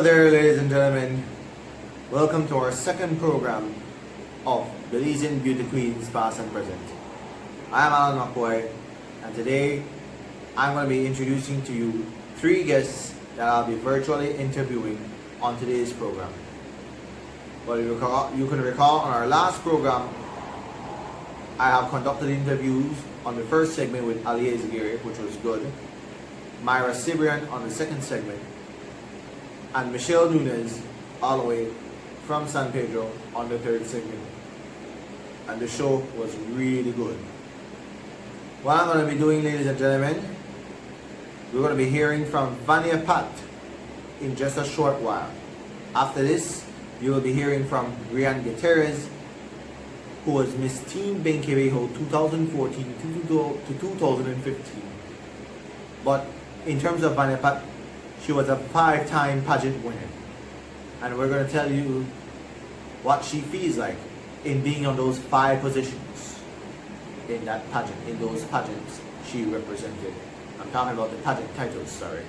there, ladies and gentlemen. Welcome to our second program of BELIZEAN Beauty Queens Past and Present. I am Alan McCoy, and today I'm going to be introducing to you three guests that I'll be virtually interviewing on today's program. But you can recall on our last program, I have conducted interviews on the first segment with Leah Myers, which was good, Myra Cibrian on the second segment, and Michelle Nunez all the way from San Pedro on the third segment. And the show was really good. What I'm going to be doing, ladies and gentlemen, we're going to be hearing from Vania in just a short while. After this, you will be hearing from Riaane Gutierrez, who was Miss Teen Benquevejo 2014 to 2015. But in terms of Vania, she was a 5-time pageant winner. And we're going to tell you what she feels like in being on those 5 positions in that pageant, in those pageants she represented. I'm talking about the pageant titles, sorry.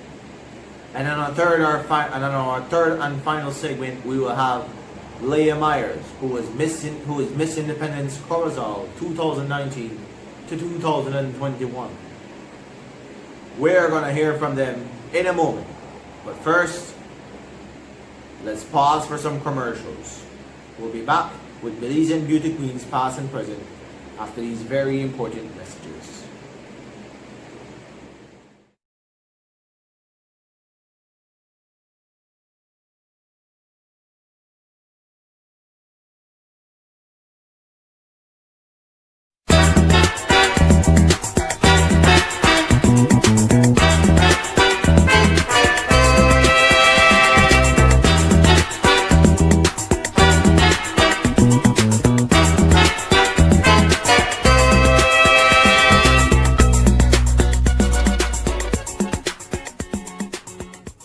And then on our third and final segment, we will have Leah Myers, who is Miss Independence Corazon 2019 to 2021. We're going to hear from them in a moment. But first, let's pause for some commercials. We'll be back with BELIZEAN Beauty Queens Past and Present after these very important messages.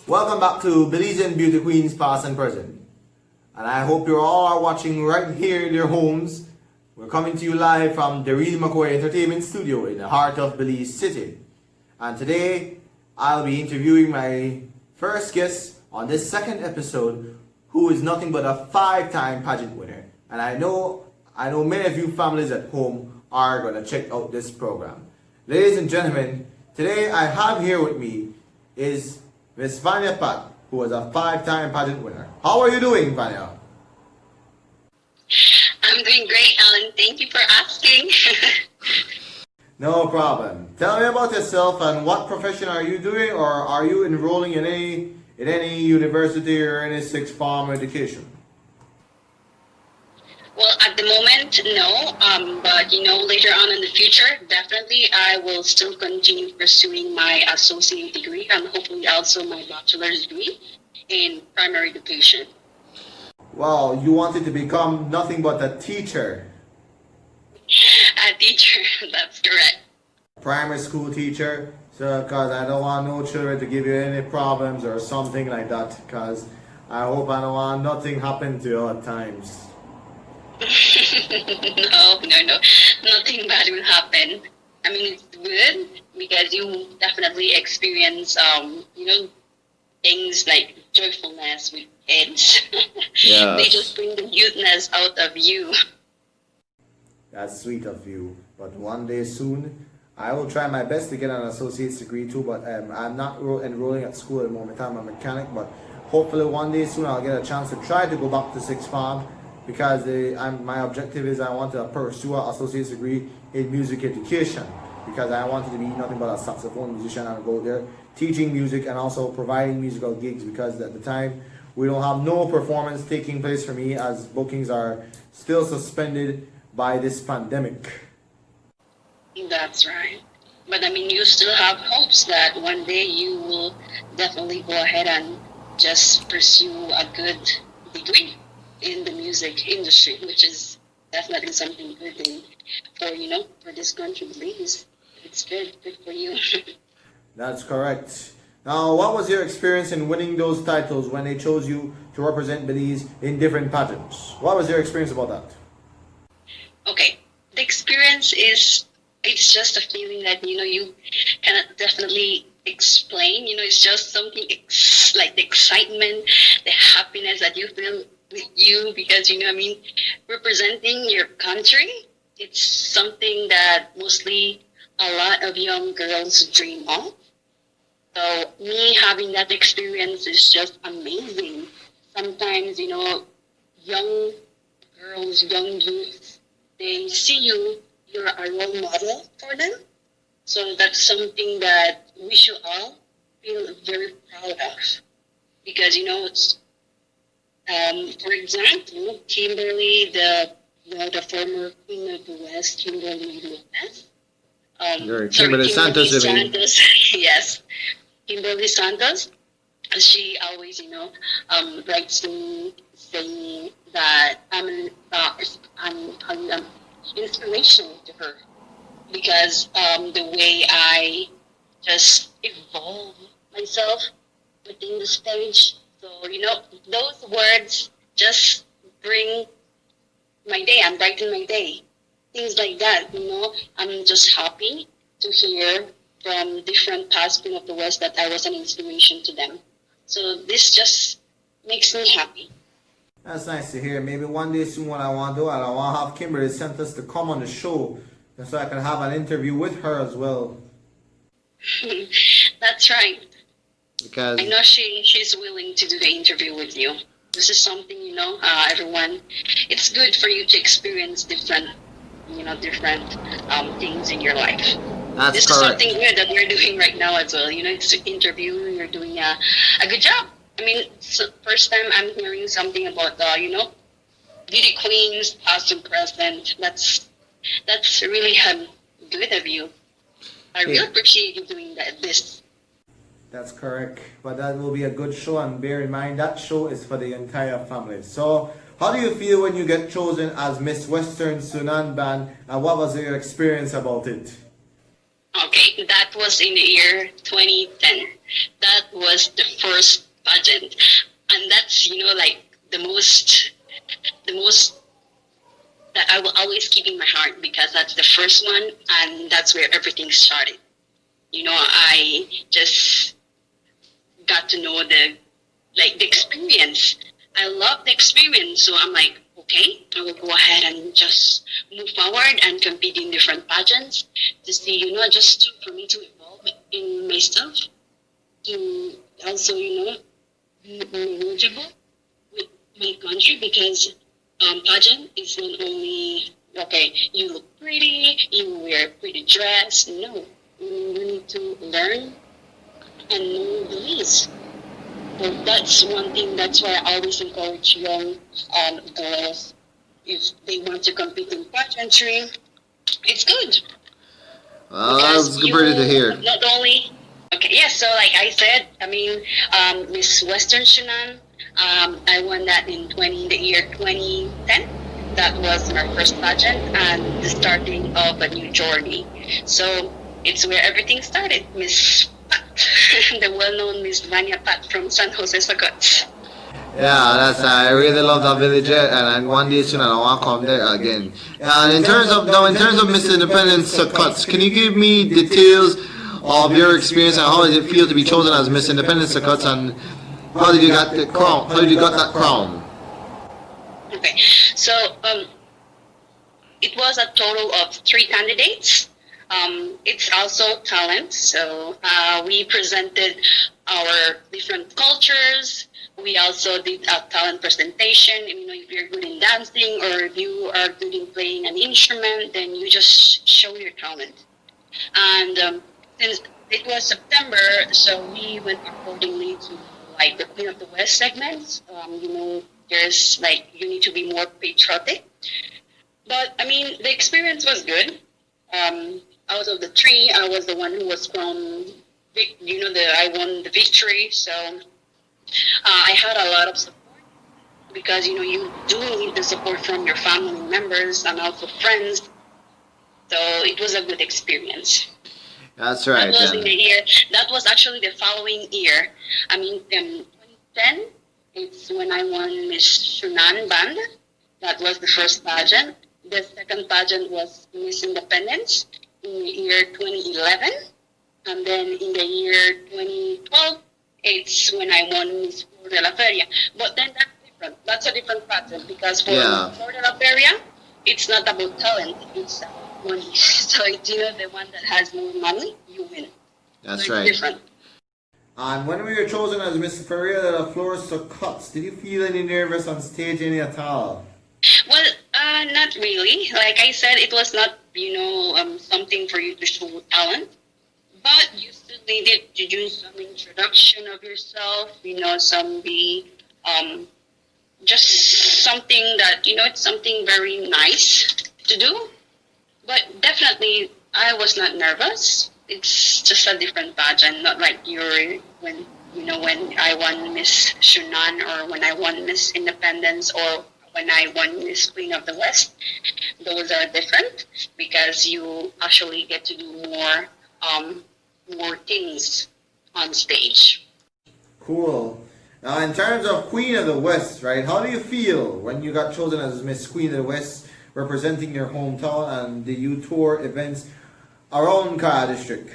Welcome back to BELIZEAN Beauty Queens Past and Present. And I hope you all are watching right here in your homes. We're coming to you live from the Leah McCoy Entertainment Studio in the heart of Belize City. And today, I'll be interviewing my first guest on this second episode, who is nothing but a 5-time pageant winner. And I know many of you families at home are going to check out this program. Ladies and gentlemen, today I have here with me is Miss Vania, who was a 5-time pageant winner. How are you doing, Vania? I'm doing great, Alan. Thank you for asking. No problem. Tell me about yourself and what profession are you doing, or are you enrolling in any university or any sixth form education? Well, at the moment, no. But later on in the future, definitely, I will still continue pursuing my associate degree and hopefully also my bachelor's degree in primary education. Wow, you wanted to become nothing but a teacher. A teacher, that's correct. Primary school teacher, so because I don't want no children to give you any problems or something like that, because I hope I don't want nothing happen to you at times. No. Nothing bad will happen. I mean, it's good because you definitely experience, things like joyfulness with kids. Yeah. They just bring the youthness out of you. That's sweet of you. But one day soon, I will try my best to get an associate's degree too, but I'm not enrolling at school at the moment. I'm a mechanic, but hopefully one day soon I'll get a chance to try to go back to sixth form, because my objective is I want to pursue an associate's degree in music education, because I wanted to be nothing but a saxophone musician and go there teaching music and also providing musical gigs, because at the time we don't have no performance taking place for me as bookings are still suspended by this pandemic. That's right. But I mean, you still have hopes that one day you will definitely go ahead and just pursue a good degree in the music industry, which is definitely something good for this country, Belize. It's good for you. That's correct. Now, what was your experience in winning those titles when they chose you to represent Belize in different pageants? What was your experience about that? Okay, the experience is, it's just a feeling that you can definitely explain. It's just something like the excitement, the happiness that you feel with you because representing your country. It's something that mostly a lot of young girls dream of. So me having that experience is just amazing. Sometimes, young girls, young youths, they see you, you're a role model for them. So that's something that we should all feel very proud of. Because, for example, Kimberly, the former Queen of the West, Kimberly Lopez. Kimberly Santos, I mean. Santos. Yes, Kimberly Santos. She always, writes to me saying that I'm inspirational to her because the way I just evolve myself within the stage. So, those words just bring my day. I'm brighten my day. Things like that, I'm just happy to hear from different past Queen of the West that I was an inspiration to them. So this just makes me happy. That's nice to hear. Maybe one day soon what I want to do, I want to have Kimberly sent us to come on the show so I can have an interview with her as well. That's right. Because I know she's willing to do the interview with you. This is something, everyone, it's good for you to experience different things in your life. That's this correct. Is something good that we're doing right now as well. It's an interview. You're doing a good job. It's the first time I'm hearing something about beauty queens, past and present. That's really good of you. I really appreciate you doing this. That's correct. But that will be a good show, and bear in mind that show is for the entire family. So, how do you feel when you get chosen as Miss Western Sunan Band, and what was your experience about it? Okay, that was in the year 2010. That was the first pageant, and that's the most that I will always keep in my heart because that's the first one, and that's where everything started. I just got to know the experience. I love the experience, so I'm like, okay, I will go ahead and just move forward and compete in different pageants to see, for me to evolve in myself, to also, be knowledgeable with my country because pageant is not only, okay, you look pretty, you wear a pretty dress. No, you need to learn and know the ways. So that's one thing. That's why I always encourage young girls if they want to compete in pageantry. It's good. That's good to hear. Not only okay, yes. So like I said, Miss Western Shunan. I won that in the year 2010. That was my first pageant and the starting of a new journey. So it's where everything started, Miss Pat, the well-known Miss Vania Pat from San Jose Sagots. Yeah, I really love that village, and one day soon I want to come there again. And in terms of Miss Independence Cuts, can you give me details of your experience and how did it feel to be chosen as Miss Independence Cuts, and how did you get the crown? How did you got that crown? Okay, so it was a total of 3 candidates. It's also talent, so we presented our different cultures. We also did a talent presentation. If you're good in dancing or if you are good in playing an instrument, then you just show your talent. And since it was September, so we went accordingly to the Queen of the West segments. There's you need to be more patriotic. But the experience was good. Out of the 3, I was the one who was from, I won the victory. So I had a lot of support because you do need the support from your family members and also friends. So it was a good experience. That's right. That was in the year. That was actually the following year. 2010. It's when I won Miss Shunan Band. That was the first pageant. The second pageant was Miss Independence in the year 2011. And then in the year 2012, it's when I won Miss Flor de la Feria. But then that's different. That's a different pattern because for Yeah, Flor de la Feria, it's not about talent, it's about money. So it's, the one that has more money, you win. So that's it's right. different. And when we were chosen as Miss Feria de la Flores to Cuts, did you feel any nervous on stage any at all? Well, not really. Like I said, it was not, something for you to show talent. But you still needed to do some introduction of yourself, some be just something that, it's something very nice to do. But definitely, I was not nervous. It's just a different pageant, not like when I won Miss Shunan or when I won Miss Independence or when I won Miss Queen of the West. Those are different because you actually get to do more things on stage. Cool. Now, in terms of Queen of the West, right, how do you feel when you got chosen as Miss Queen of the West, representing your hometown, and the you tour events around Kaya District?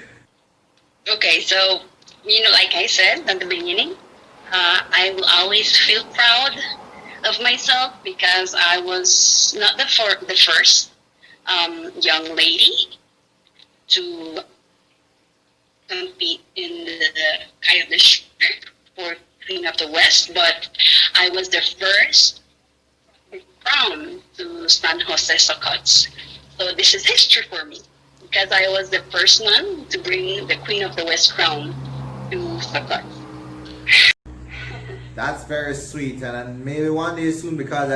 Okay, so like I said at the beginning, I will always feel proud of myself because I was not the first young lady to compete in the Kaya District for Queen of the West, but I was the first crown to San Jose Socots. So this is history for me because I was the first one to bring the Queen of the West crown to Socots. That's very sweet, and maybe one day soon, because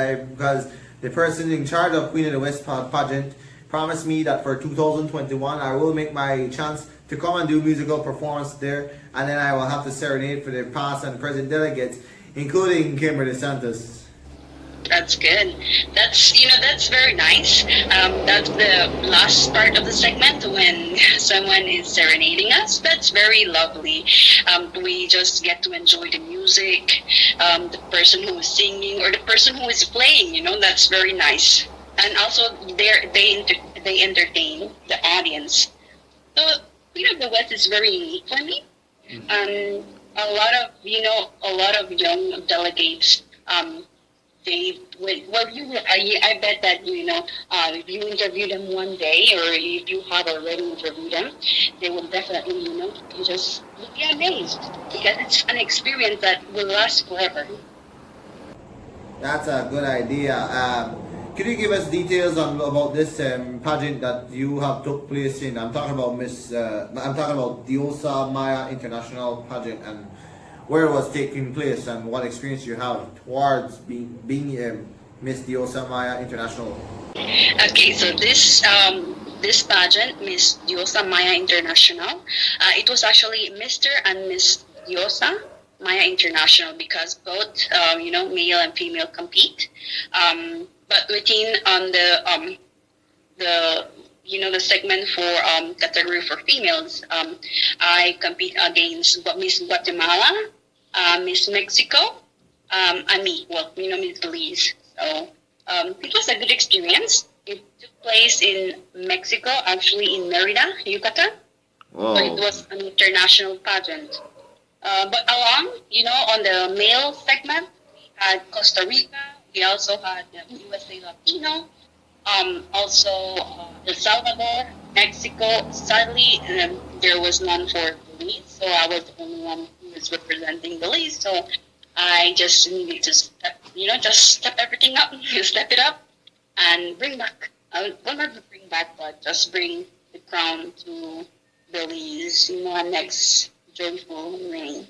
the person in charge of Queen of the West pageant promised me that for 2021 I will make my chance to come and do musical performance there, and then I will have to serenade for the past and present delegates, including Kimberly Santos. That's good. That's very nice. That's the last part of the segment when someone is serenading us. That's very lovely. We just get to enjoy the music, the person who is singing or the person who is playing. That's very nice. And also, they entertain the audience. So, Queen of the West is very unique for me. And a lot of young delegates. I bet that if you interview them one day or if you have already interviewed them, they will definitely you just be amazed because it's an experience that will last forever. That's a good idea. Could you give us details about this pageant that you have took place in? I'm talking about I'm talking about Diosa Maya International Pageant and where it was taking place and what experience you have towards being Miss Diosa Maya International. Okay, so this pageant, Miss Diosa Maya International, it was actually Mr. and Miss Diosa Maya International because both male and female compete. But within on the segment for category for females, I compete against Miss Guatemala, Miss Mexico, and me. Well, Miss Belize. So it was a good experience. It took place in Mexico, actually in Merida, Yucatan. So it was an international pageant. But on the male segment, we had Costa Rica. We also had USA Latino. Also El Salvador, Mexico. Sadly, there was none for Belize, so I was the only one who was representing Belize. So I just needed to step everything up, step it up, and bring back. Well, not bring back, but just bring the crown to Belize. Next joyful reign.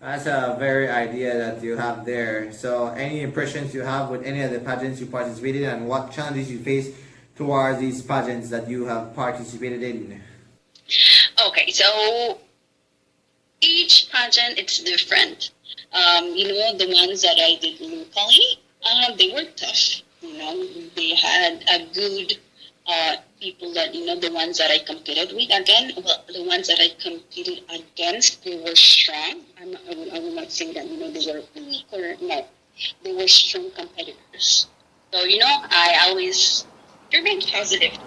That's a very idea that you have there. So, any impressions you have with any of the pageants you participated in, and what challenges you face towards these pageants that you have participated in? Okay, so each pageant it's different. The ones that I did locally, they were tough. They had a good people that the ones that I competed with again. Well, the ones that I competed against, they were strong. I will not say that they were weak or no. They were strong competitors. So I always remain positive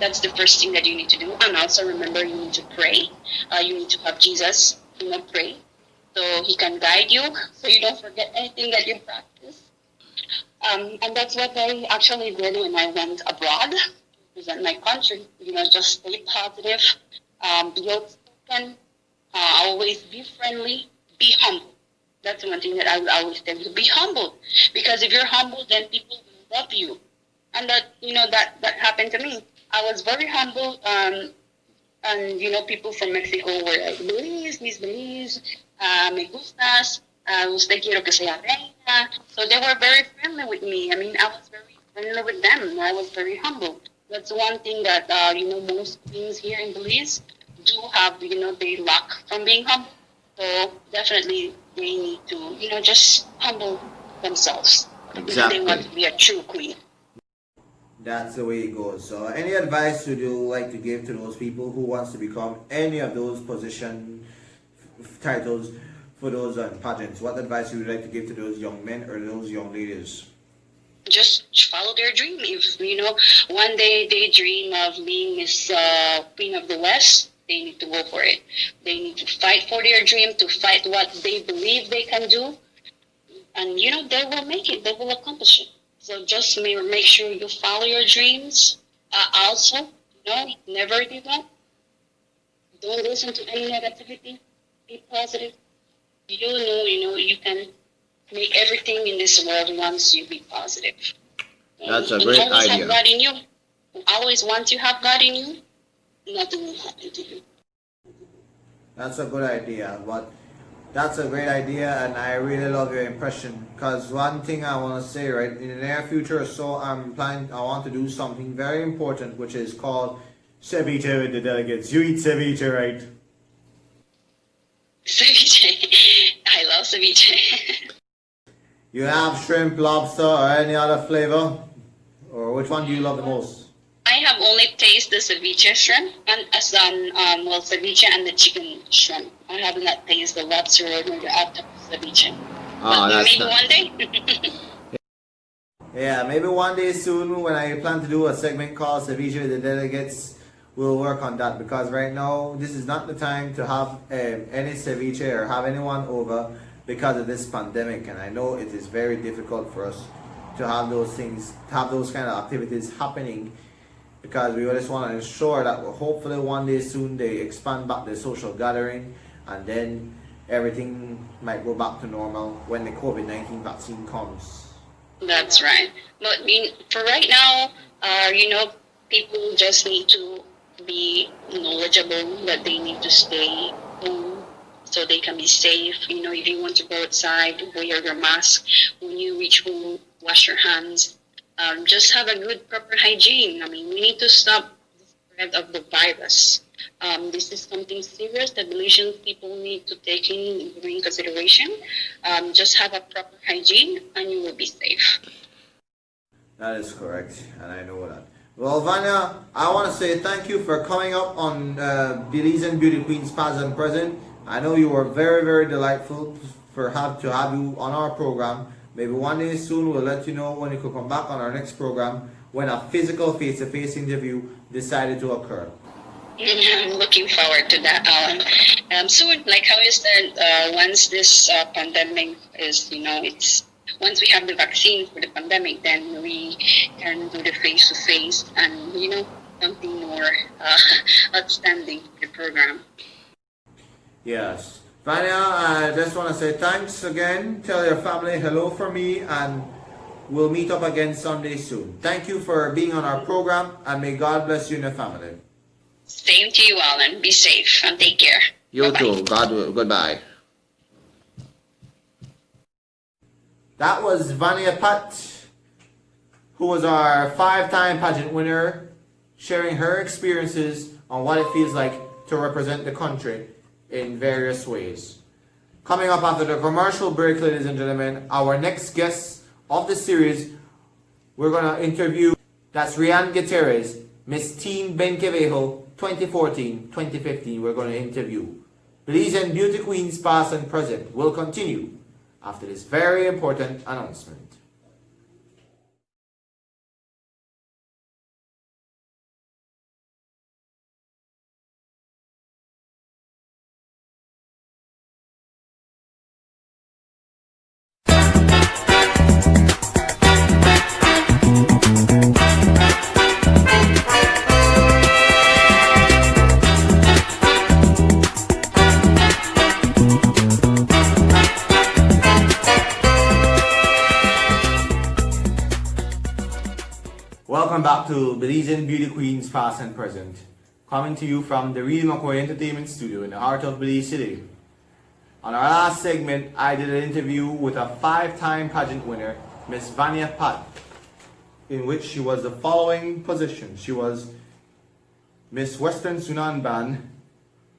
That's the first thing that you need to do. And also remember, you need to pray. You need to have Jesus, pray, so he can guide you, so you don't forget anything that you practice. And that's what I actually did when I went abroad to present my country. Just stay positive, be outspoken, always be friendly, be humble. That's one thing that I would always tell you. Be humble, because if you're humble, then people will love you. And that happened to me. I was very humble, and people from Mexico were like, Belize, Miss Belize, me gustas, usted quiero que sea reina. So they were very friendly with me. I mean, I was very friendly with them. I was very humble. That's one thing that, most queens here in Belize do have, they lack from being humble. So definitely they need to, just humble themselves. Exactly. If they want to be a true queen. That's the way it goes. So any advice would you like to give to those people who wants to become any of those position titles for those pageants? What advice would you like to give to those young men or those young ladies? Just follow their dream. If one day they dream of being Miss Queen of the West, they need to go for it. They need to fight for their dream, to fight what they believe they can do, and they will make it. They will accomplish it. So just make sure you follow your dreams. Also, never give up. Don't listen to any negativity. Be positive. You can make everything in this world once you be positive. That's a great always idea. Have God in you. Always, once you have God in you, nothing will happen to you. That's a good idea, but that's a great idea, and I really love your impression. Because one thing I want to say, right, in the near future, so I want to do something very important, which is called ceviche with the delegates. You eat ceviche, right? Ceviche. I love ceviche. You have shrimp, lobster, or any other flavor? Or which one do you love the most? I have only tasted the ceviche shrimp and ceviche and the chicken shrimp. I have not tasted the lobster or the octopus ceviche. Oh, but that's maybe nice. one day. Yeah, maybe one day soon when I plan to do a segment called Ceviche with the Delegates, we'll work on that, because right now this is not the time to have any ceviche or have anyone over because of this pandemic, and I know it is very difficult for us to have those things, to have those kind of activities happening, because we just want to ensure that hopefully one day soon they expand back the social gathering, and then everything might go back to normal when the COVID-19 vaccine comes. That's right. But for right now, people just need to be knowledgeable that they need to stay home so they can be safe. If you want to go outside, wear your mask. When you reach home, wash your hands. Just have a good, proper hygiene. We need to stop the spread of the virus. This is something serious that Belizean people need to take in consideration. Just have a proper hygiene and you will be safe. That is correct, and I know that. Well, Vania, I want to say thank you for coming up on BELIZEAN Beauty Queens Past and Present. I know you were very, very delightful to have you on our program. Maybe one day soon we'll let you know when you could come back on our next program when a physical face-to-face interview decided to occur. I'm looking forward to that, Alan. Soon, like how you said, once this pandemic is, once we have the vaccine for the pandemic, then we can do the face-to-face and, something more outstanding for the program. Yes. Vania, I just want to say thanks again. Tell your family hello for me, and we'll meet up again Sunday soon. Thank you for being on our program, and may God bless you and your family. Same to you, Alan. Be safe and take care. You Bye-bye. too. Goodbye. That was Vania Pat, who was our 5-time pageant winner, sharing her experiences on what it feels like to represent the country in various ways. Coming up after the commercial break, ladies and gentlemen, our next guest of the series, we're going to interview, that's Riaane Gutierrez, Miss Teen Benquevejo 2014-2015. We're going to interview. BELIZEAN Beauty Queens Past and Present will continue after this very important announcement. to Belizean Beauty Queens past and present, coming to you from the Real McCoy Entertainment Studio in the heart of Belize City. On our last segment, I did an interview with a 5-time pageant winner, Miss Vania, in which she was the following position. She was Miss Western Sunan Ban,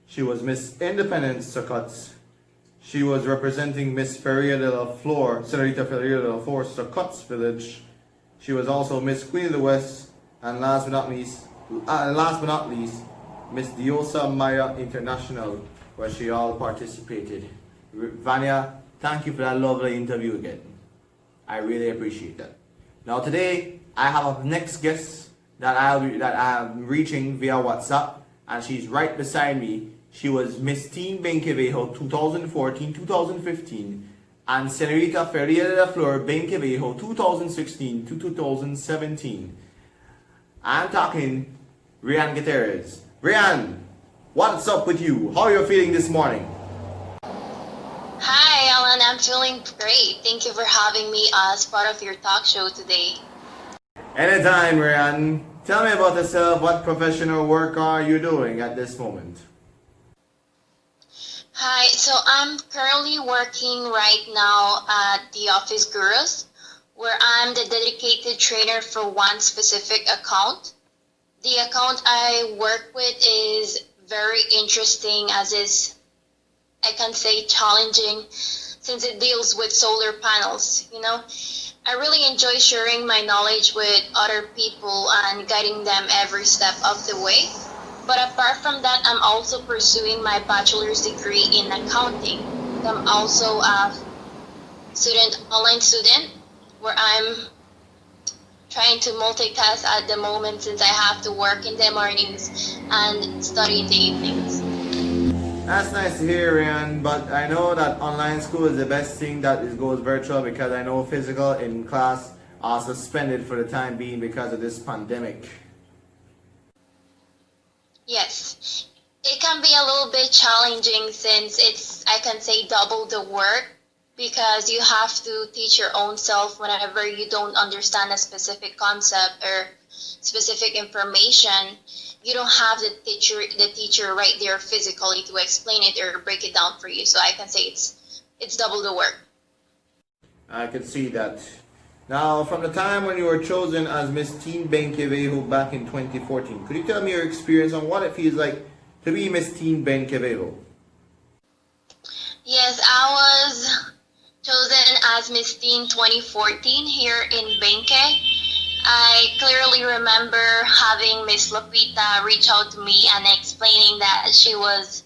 she was Miss Independence Sokots, she was representing Miss Feria de la Flor, Senorita Feria de la Flor, Sokots Village. She was also Miss Queen of the West, and last but not least, Miss Diosa Maya International, where she all participated. Vania, thank you for that lovely interview again. I really appreciate that. Now today, I have a next guest that I'm reaching via WhatsApp, and she's right beside me. She was Miss Teen Benquevejo 2014-2015 and Senorita Feria de la Flor Benquevejo 2016 to 2017. I'm talking Riaane Gutierrez. Riaane, what's up with you? How are you feeling this morning? Hi, Alan. I'm feeling great. Thank you for having me as part of your talk show today. Anytime, Riaane. Tell me about yourself. What professional work are you doing at this moment? Hi, so I'm currently working right now at the Office Gurus, where I'm the dedicated trainer for one specific account. The account I work with is very interesting, as is, I can say, challenging, since it deals with solar panels. I really enjoy sharing my knowledge with other people and guiding them every step of the way. But apart from that, I'm also pursuing my bachelor's degree in accounting. I'm also a online student, where I'm trying to multitask at the moment, since I have to work in the mornings and study in the evenings. That's nice to hear, Riaane, but I know that online school is the best thing that goes virtual, because I know physical in class are suspended for the time being because of this pandemic. Yes, it can be a little bit challenging, since it's, I can say, double the work, because you have to teach your own self whenever you don't understand a specific concept or specific information. You don't have the teacher right there physically to explain it or break it down for you. So I can say it's double the work. I can see that. Now, from the time when you were chosen as Miss Teen Benquevejo back in 2014, could you tell me your experience on what it feels like to be Miss Teen Benquevejo? Yes, I was chosen as Miss Teen 2014 here in Benque. I clearly remember having Miss Lupita reach out to me and explaining that she was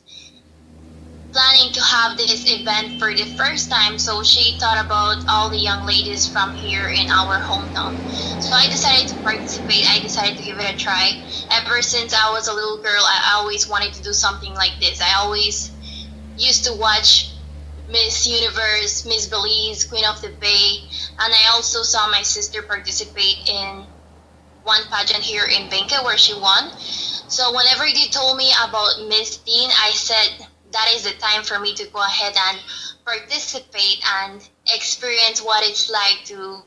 planning to have this event for the first time, so she thought about all the young ladies from here in our hometown. So I decided to participate. I decided to give it a try. Ever since I was a little girl, I always wanted to do something like this. I always used to watch Miss Universe, Miss Belize, Queen of the Bay, and I also saw my sister participate in one pageant here in Benque where she won. So whenever they told me about Miss Teen, I said that is the time for me to go ahead and participate and experience what it's like to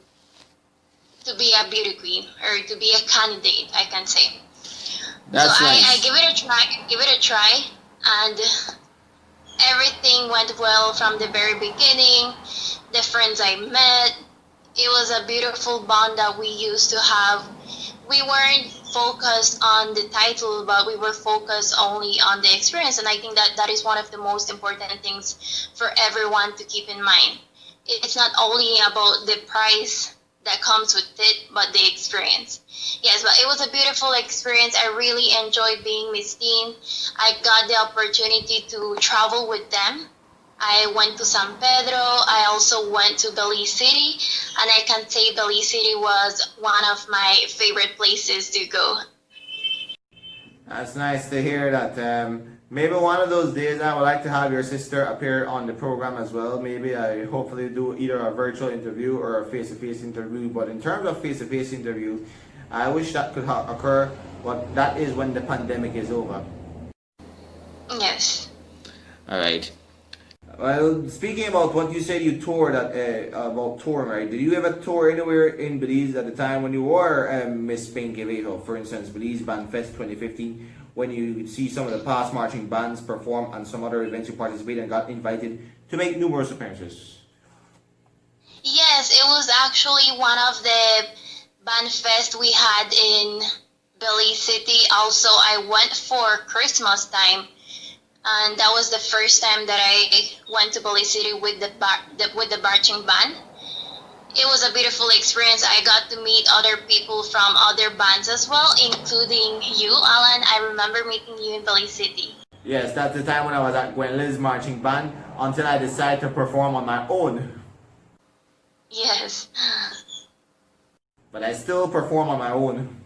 be a beauty queen, or to be a candidate, I can say. That's so nice. I give it a try, and everything went well from the very beginning. The friends I met, it was a beautiful bond that we used to have. We weren't focused on the title, but we were focused only on the experience, and I think that is one of the most important things for everyone to keep in mind. It's not only about the prize that comes with it, but the experience. Yes, but it was a beautiful experience. I really enjoyed being Miss Teen. I got the opportunity to travel with them. I went to San Pedro. I also went to Belize City, and I can say Belize City was one of my favorite places to go. That's nice to hear that. Maybe one of those days I would like to have your sister appear on the program as well. Maybe I hopefully do either a virtual interview or a face-to-face interview. But in terms of face-to-face interview, I wish that could occur, but that is when the pandemic is over. Yes. All right. Well, speaking about what you said you toured about touring, right? Did you ever tour anywhere in Belize at the time when you were Miss Pinky Vejo? For instance, Belize Band Fest 2015, when you see some of the past marching bands perform and some other events you participated and got invited to make numerous appearances. Yes, it was actually one of the band fest we had in Belize City. Also, I went for Christmas time, and that was the first time that I went to Belize City with the marching band. It was a beautiful experience. I got to meet other people from other bands as well, including you, Alan. I remember meeting you in Belize City. Yes, that's the time when I was at Gwen Liz's marching band until I decided to perform on my own. Yes. But I still perform on my own.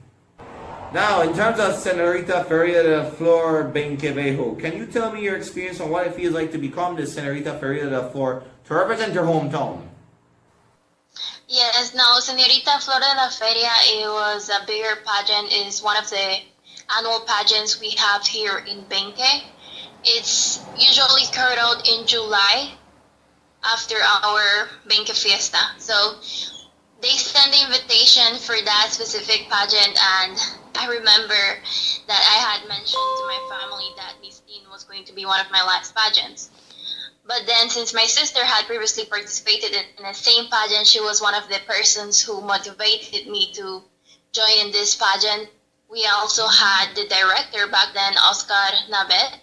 Now, in terms of Senorita Ferreira de Flor Benquevejo, can you tell me your experience on what it feels like to become the Senorita Ferreira de Flor to represent your hometown? Yes, no, Senorita Flor de la Feria, it was a bigger pageant. It's one of the annual pageants we have here in Benque. It's usually carried out in July after our Benque Fiesta. So they send the invitation for that specific pageant, and I remember that I had mentioned to my family that Miss Dean was going to be one of my last pageants. But then, since my sister had previously participated in the same pageant, she was one of the persons who motivated me to join in this pageant. We also had the director back then, Oscar Navet.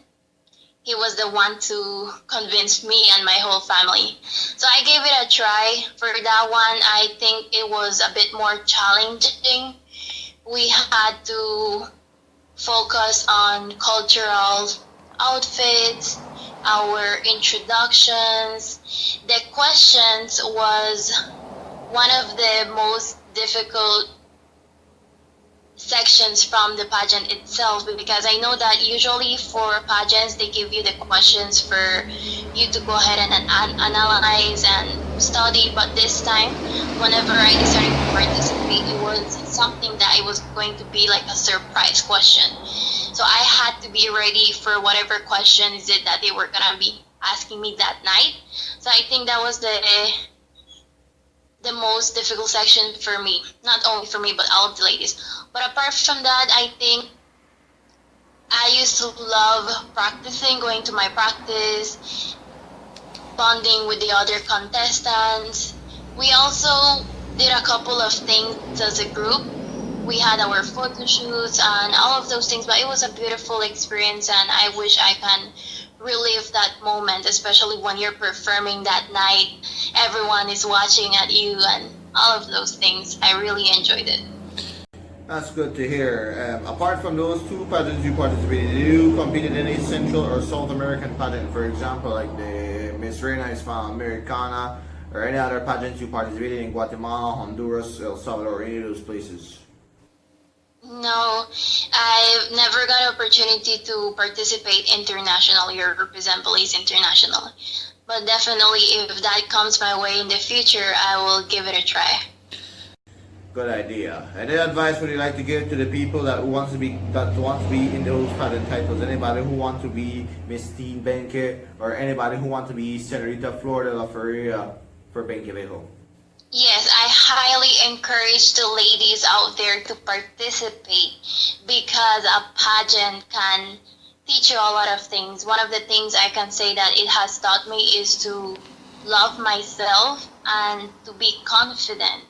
He was the one to convince me and my whole family. So I gave it a try. For that one, I think it was a bit more challenging. We had to focus on cultural outfits, our introductions. The questions was one of the most difficult sections from the pageant itself, because I know that usually for pageants they give you the questions for you to go ahead and analyze and study, but this time whenever I decided to participate, it was something that it was going to be like a surprise question. So I had to be ready for whatever question is it that they were gonna be asking me that night. So I think that was the most difficult section for me, not only for me but all of the ladies. But apart from that, I think I used to love practicing, going to my practice, bonding with the other contestants. We also did a couple of things as a group. We had our photo shoots and all of those things, but it was a beautiful experience, and I wish I can relive that moment, especially when you're performing that night. Everyone is watching at you and all of those things. I really enjoyed it. That's good to hear. Apart from those two pageants you participated in, did you compete in any Central or South American pageant, for example, like the Miss Riaane Americana, or any other pageants you participated in Guatemala, Honduras, El Salvador, or any of those places? No, I've never got an opportunity to participate internationally or represent Belize internationally. But definitely, if that comes my way in the future, I will give it a try. Good idea. Any advice would you like to give to the people that want to be in those pageant titles? Anybody who wants to be Miss Teen Benque, or anybody who wants to be Senorita Flor de la Feria for Benquevejo? Yes, I highly encourage the ladies out there to participate, because a pageant can teach you a lot of things. One of the things I can say that it has taught me is to love myself and to be confident.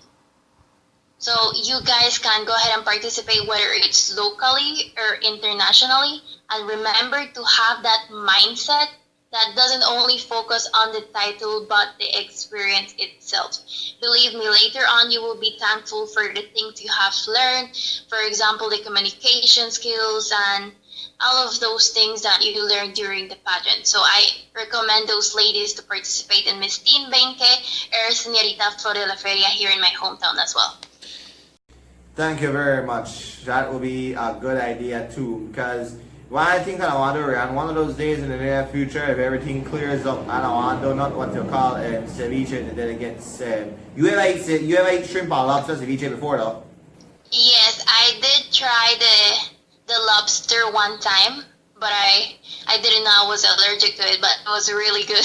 So you guys can go ahead and participate, whether it's locally or internationally, and remember to have that mindset that doesn't only focus on the title but the experience itself. Believe me, later on you will be thankful for the things you have learned. For example, the communication skills and all of those things that you learned during the pageant. So I recommend those ladies to participate in Miss Teen Benque or Senorita Flor de la Feria here in my hometown as well. Thank you very much. That will be a good idea too, because what I think I want to do, and one of those days in the near future, if everything clears up, I don't want to do not what you call ceviche, the delegates. You ever eat shrimp or lobster ceviche before though? Yes, I did try the lobster one time, but I I didn't know I was allergic to it, but it was really good.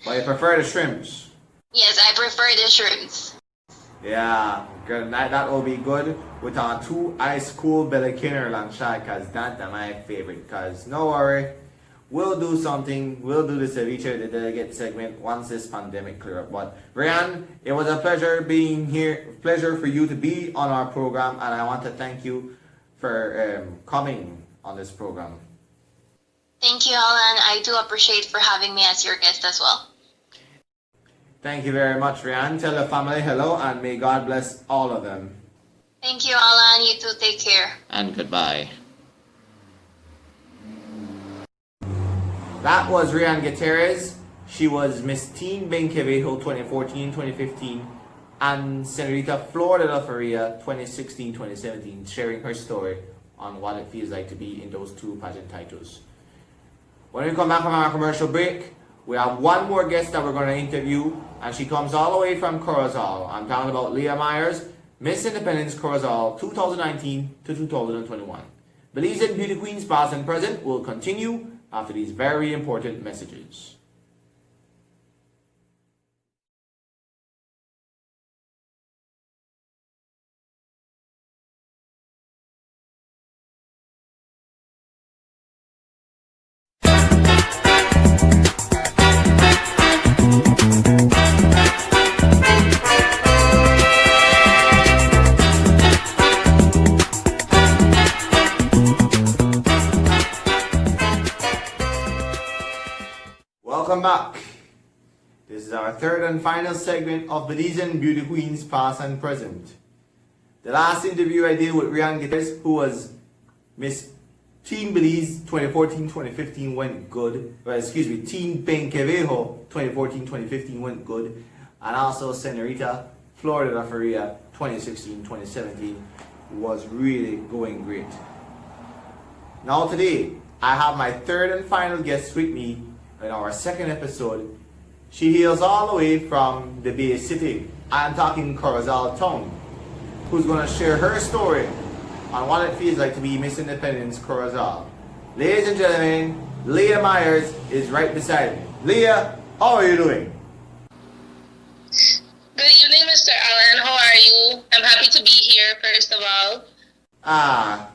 But you prefer the shrimps? Yes, I prefer the shrimps. Yeah, good. That will be good with our 2 ice cool Belikinner Langsha, because that's my favorite. Because no worry, we'll do something. We'll do the ceviche, the delegate segment, once this pandemic clear up. But Riaane, it was a pleasure being here. Pleasure for you to be on our program, and I want to thank you for coming on this program. Thank you, Alan. I do appreciate for having me as your guest as well. Thank you very much, Riaane. Tell the family hello, and may God bless all of them. Thank you, Alan. You too. Take care. And goodbye. That was Riaane Gutierrez. She was Miss Teen Benquevejo 2014-2015 and Senorita Florida La Feria 2016-2017, sharing her story on what it feels like to be in those 2 pageant titles. When we come back from our commercial break, we have one more guest that we're going to interview, and she comes all the way from Corazon. I'm talking about Leah Myers, Miss Independence Corazon 2019 to 2021. BELIZEAN Beauty Queens past and present will continue after these very important messages. Welcome back. This is our third and final segment of BELIZEAN Beauty Queens past and present. The last interview I did with Riaane Gutierrez, who was Miss Team Belize 2014-2015 went good. Well, excuse me, Team Benquevejo 2014-2015 went good. And also Senorita Florida La Feria 2016-2017 was really going great. Now today, I have my third and final guest with me in our second episode. She hails all the way from the Bay City. I'm talking Corazon Town, who's going to share her story on what it feels like to be Miss Independence Corazon. Ladies and gentlemen, Leah Myers is right beside me. Leah, how are you doing? Good evening, Mr. Allen. How are you? I'm happy to be here, first of all.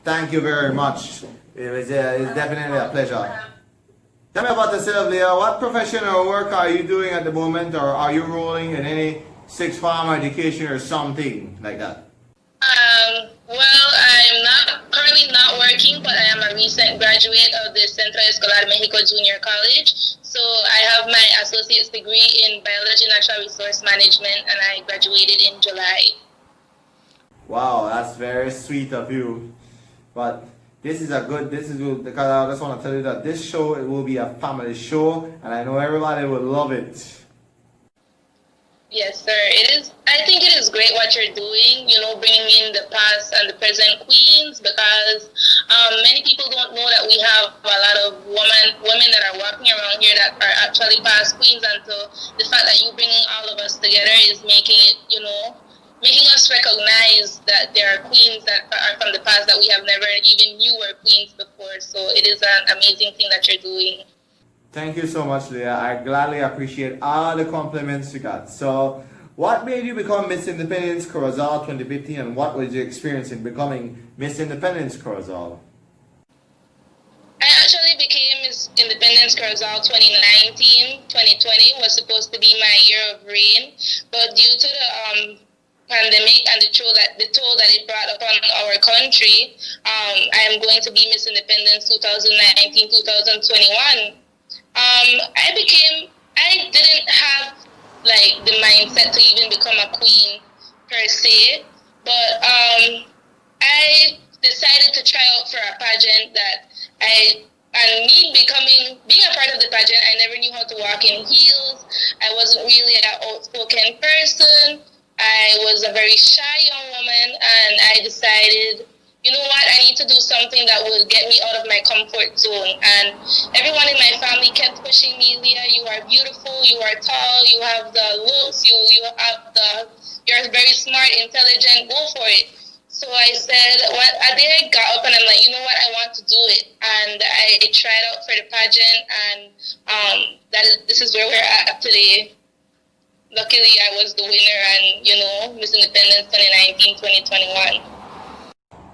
Thank you very much. It's definitely a pleasure. Tell me about yourself, Leah. What profession or work are you doing at the moment, or are you enrolling in any sixth form education or something like that? Well, I'm currently not working, but I am a recent graduate of the Centro Escolar Mexico Junior College. So I have my associate's degree in biology and natural resource management, and I graduated in July. Wow, that's very sweet of you. But this is good, because I just want to tell you that this show, it will be a family show, and I know everybody will love it. Yes, sir. It is. I think it is great what you're doing, bringing in the past and the present queens, because many people don't know that we have a lot of women that are walking around here that are actually past queens, and so the fact that you bringing all of us together is making it, making us recognize that there are queens that are from the past that we have never even knew were queens before. So it is an amazing thing that you're doing. Thank you so much, Leah. I gladly appreciate all the compliments you got. So, what made you become Miss Independence Corazon 2015, and what was your experience in becoming Miss Independence Corazon? I actually became Miss Independence Corazon 2019. 2020 was supposed to be my year of reign, but due to the pandemic and the toll that it brought upon our country, I am going to be Miss Independence 2019-2021. I didn't have the mindset to even become a queen per se, but I decided to try out for a pageant being a part of the pageant, I never knew how to walk in heels. I wasn't really an outspoken person. I was a very shy young woman, and I decided, you know what, I need to do something that will get me out of my comfort zone. And everyone in my family kept pushing me, Leah, you are beautiful, you are tall, you have the looks, you're very smart, intelligent, go for it. So So I said, what a day I got up and I'm like, you know what, I want to do it. And I tried out for the pageant, and this is where we're at today. Luckily, I was the winner, and Miss Independence 2019-2021.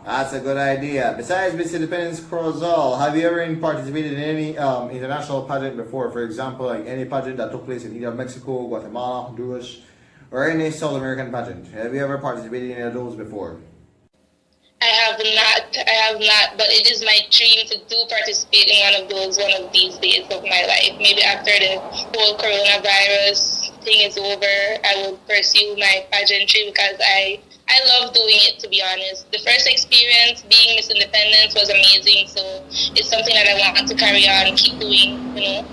That's a good idea. Besides Miss Independence Corazon, have you ever participated in any international pageant before? For example, like any pageant that took place in either Mexico, Guatemala, Honduras, or any South American pageant? Have you ever participated in any of those before? I have not, but it is my dream to do participate in one of these days of my life. Maybe after the whole coronavirus thing is over, I will pursue my pageantry because I love doing it, to be honest. The first experience being Miss Independence was amazing, so it's something that I want to carry on and keep doing.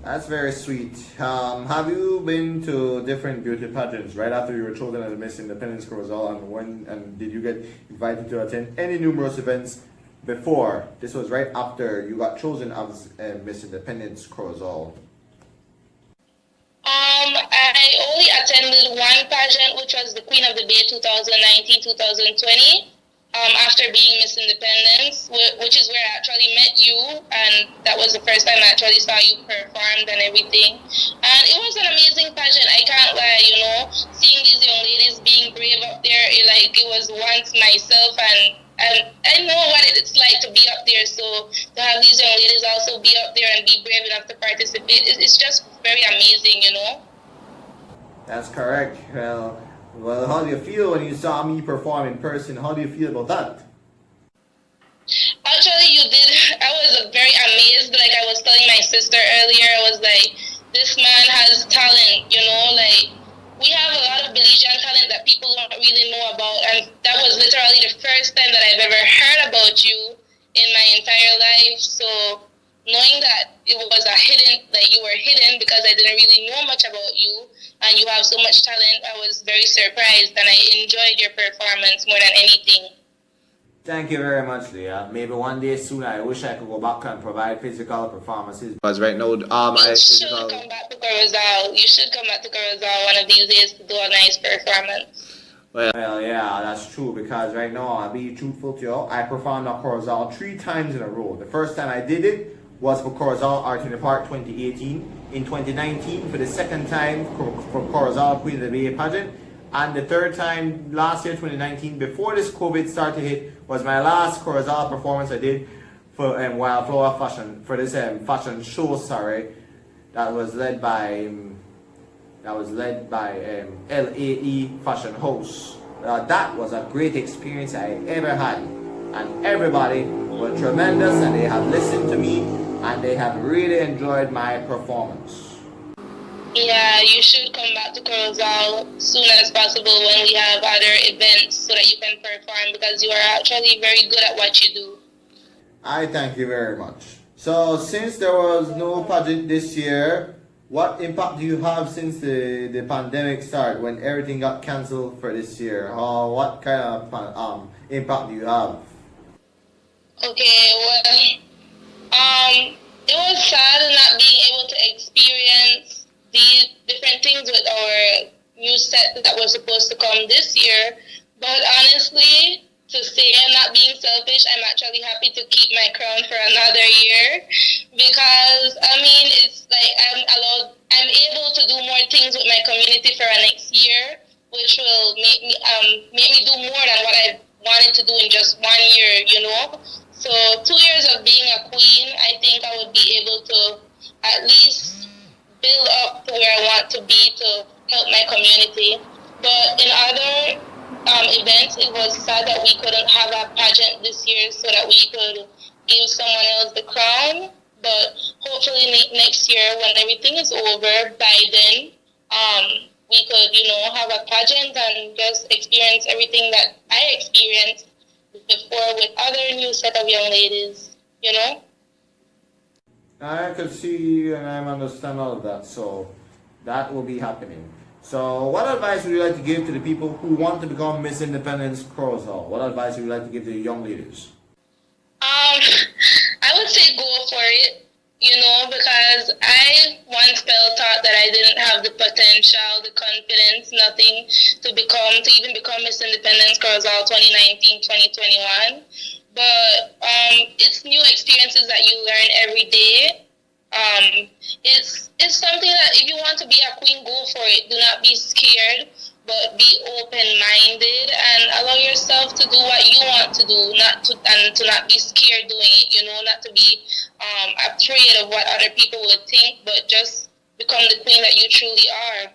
That's very sweet. Have you been to different beauty pageants right after you were chosen as Miss Independence Corazon, and did you get invited to attend any numerous events before? This was right after you got chosen as Miss Independence Corazon. I only attended one pageant, which was the Queen of the Bay 2019-2020. After being Miss Independence, which is where I actually met you, and that was the first time I actually saw you performed and everything. And it was an amazing pageant, I can't lie, seeing these young ladies being brave up there, it was once myself, and I know what it's like to be up there, so to have these young ladies also be up there and be brave enough to participate, it's just very amazing, That's correct. Well, how do you feel when you saw me perform in person? How do you feel about that? Actually, you did. I was very amazed. Like I was telling my sister earlier, I was like, this man has talent, we have a lot of BELIZEAN talent that people don't really know about. And that was literally the first time that I've ever heard about you in my entire life. So knowing that it was you were hidden because I didn't really know much about you, and you have so much talent, I was very surprised, and I enjoyed your performance more than anything. Thank you very much, Leah. Maybe one day soon I wish I could go back and provide physical performances. Because right now, You should come back to Corazon. You should come back to Corazon one of these days to do a nice performance. Well, yeah, that's true, because right now, I'll be truthful to you, I performed at Corazon 3 times in a row. The first time I did it was for Corazon Art in the Park 2018. In 2019, for the second time for Corazon Queen of the Bay pageant. And the third time last year, 2019, before this COVID started to hit, was my last Corazon performance I did for Wildflower Fashion, for this fashion show, that was led by LAE Fashion House. That was a great experience I ever had, and everybody were tremendous, and they have listened to me, and they have really enjoyed my performance. Yeah, you should come back to Corazon as soon as possible when we have other events so that you can perform, because you are actually very good at what you do. I thank you very much. So since there was no pageant this year, what impact do you have since the pandemic started, when everything got cancelled for this year? What kind of impact do you have? Okay, well, it was sad not being able to experience these different things with our new set that was supposed to come this year. But honestly, to say I'm not being selfish, I'm actually happy to keep my crown for another year, because it's like I'm able to do more things with my community for our next year, which will make me do more than what I wanted to do in just 1 year, So 2 years of being a queen, I think I would be able to at least build up to where I want to be to help my community. But in other events, it was sad that we couldn't have a pageant this year so that we could give someone else the crown. But hopefully next year, when everything is over, by then, we could, have a pageant and just experience everything that I experienced before with other new set of young ladies, I could see and I understand all of that, so that will be happening. So what advice would you like to give to the people who want to become Miss Independence Corazon? What advice would you like to give to the young ladies? I would say go for it. you know, because I once thought that I didn't have the potential, the confidence, nothing to even become Miss Independence Corazon 2019-2021. But it's new experiences that you learn every day. It's something that if you want to be a queen, go for it. Do not be scared, but be open-minded and allow yourself to do what you want to do, and to not be scared doing it. You know, not to be afraid of what other people would think, but just become the queen that you truly are.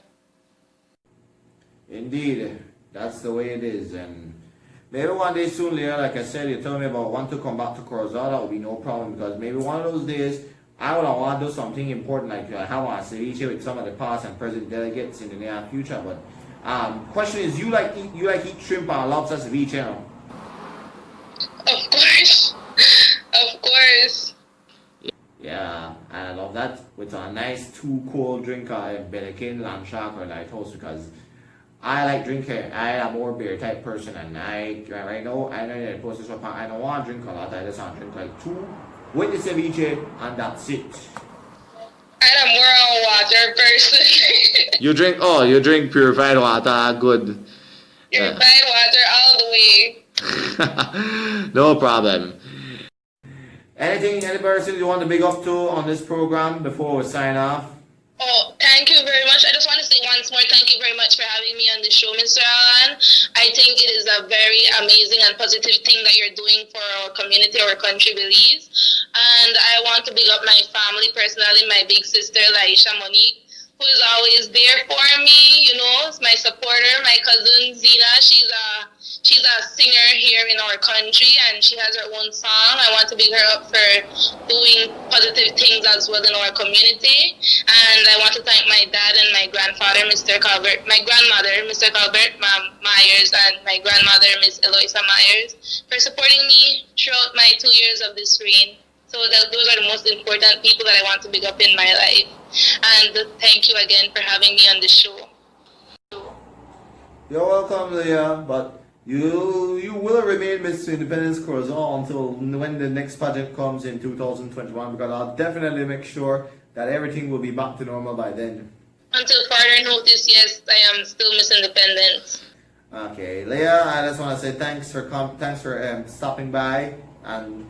Indeed, that's the way it is. And maybe one day soon, Leah, like I said, you tell me about want to come back to Corazon, that would be no problem, because maybe one of those days I would want to do something important, like have a ceviche with some of the past and present delegates in the near future. But question is, you like eat shrimp and lobster ceviche, you know? Of course, of course. Yeah, and I love that with a nice too cold drink, Belican, Lamb Shark, or Lighthouse, because I like drinking. I am a more beer type person, and right now I know the process of I don't want to drink a lot. I just want to drink like 2 with the ceviche, and that's it. I'm more on water person. You drink purified water, good. Purified water all the way. No problem. Any person you want to big up to on this program before we sign off? Oh, thank you very much. I just want to say once more, thank you very much for having me on the show, Mr. Alan. I think it is a very amazing and positive thing that you're doing for our community, our country, Belize. And I want to big up my family personally, my big sister, Laisha Monique, who is always there for me, you know, is my supporter. My cousin, Zina, she's a singer here in our country, and she has her own song. I want to big her up for doing positive things as well in our community. And I want to thank my dad and my grandfather, Mr. Calvert, my grandmother, Mr. Calvert Myers, and my grandmother, Miss Eloisa Myers, for supporting me throughout my 2 years of this reign. So those are the most important people that I want to big up in my life. And thank you again for having me on the show. You're welcome, Leah, but you will remain Miss Independence Corazon until when the next pageant comes in 2021, because I'll definitely make sure that everything will be back to normal by then. Until further notice, yes, I am still Miss Independence. Okay, Leah, I just want to say thanks for stopping by, and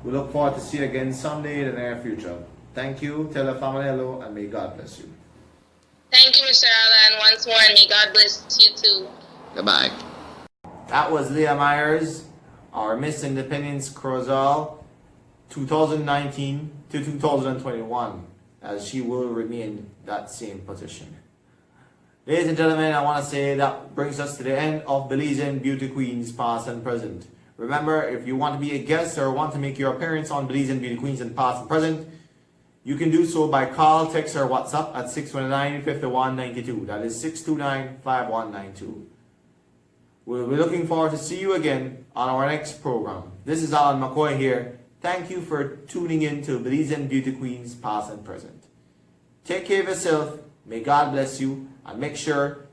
we look forward to see you again someday in the near future. Thank you, tell your family hello, and may God bless you. Thank you, Mr. Alan, once more, and may God bless you too. Goodbye. That was Leah Myers, our Miss Independence Corazon 2019 to 2021, as she will remain that same position. Ladies and gentlemen, I want to say that brings us to the end of BELIZEAN Beauty Queens past and present. Remember, if you want to be a guest or want to make your appearance on BELIZEAN Beauty Queens in past and present, you can do so by call, text, or WhatsApp at 629-5192. That is 629-5192. We'll be looking forward to see you again on our next program. This is Alan McCoy here. Thank you for tuning in to BELIZEAN Beauty Queens past and present. Take care of yourself. May God bless you, and make sure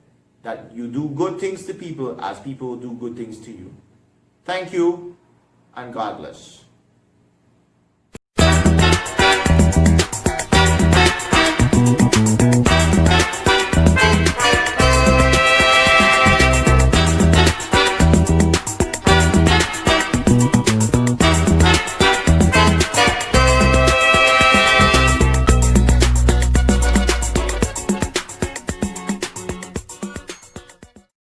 that you do good things to people as people do good things to you. Thank you, and God bless.